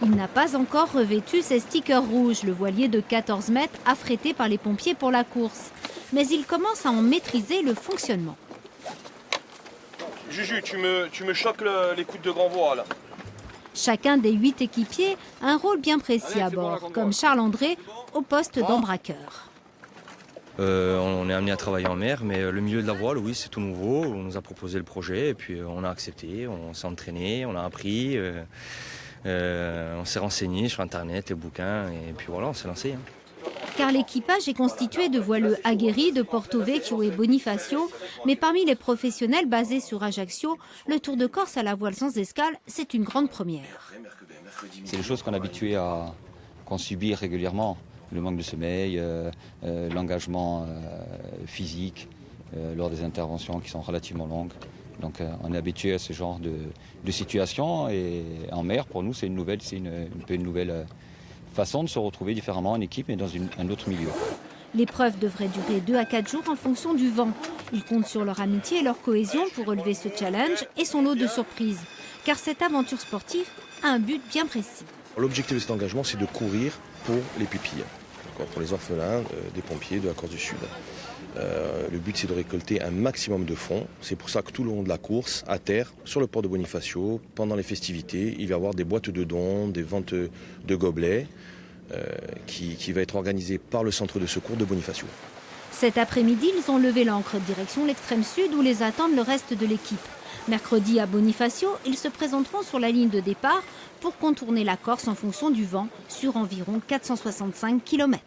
Il n'a pas encore revêtu ses stickers rouges, le voilier de 14 mètres affrété par les pompiers pour la course. Mais il commence à en maîtriser le fonctionnement. Juju, tu me choques les coudes de grand voile. Chacun des 8 équipiers a un rôle bien précis à bord, comme Charles-André au poste d'embraqueur. On est amené à travailler en mer, mais le milieu de la voile, oui, c'est tout nouveau. On nous a proposé le projet et puis on a accepté, on s'est entraîné, on a appris, on s'est renseigné sur Internet, les bouquins, et puis voilà, on s'est lancé. Car l'équipage est constitué de voileux aguerris de Porto Vecchio et Bonifacio, mais parmi les professionnels basés sur Ajaccio, le Tour de Corse à la voile sans escale, c'est une grande première. C'est des choses qu'on subit régulièrement. Le manque de sommeil, l'engagement physique lors des interventions qui sont relativement longues. Donc on est habitué à ce genre de situation et en mer, pour nous, c'est une nouvelle façon de se retrouver différemment en équipe mais dans un autre milieu. L'épreuve devrait durer 2 à 4 jours en fonction du vent. Ils comptent sur leur amitié et leur cohésion pour relever ce challenge et son lot de surprises. Car cette aventure sportive a un but bien précis. L'objectif de cet engagement, c'est de courir pour les pupilles, pour les orphelins des pompiers de la Corse du Sud. Le but, c'est de récolter un maximum de fonds. C'est pour ça que tout le long de la course, à terre, sur le port de Bonifacio, pendant les festivités, il va y avoir des boîtes de dons, des ventes de gobelets, qui va être organisées par le centre de secours de Bonifacio. Cet après-midi, ils ont levé l'ancre direction l'extrême sud où les attendent le reste de l'équipe. Mercredi à Bonifacio, ils se présenteront sur la ligne de départ pour contourner la Corse en fonction du vent sur environ 465 km.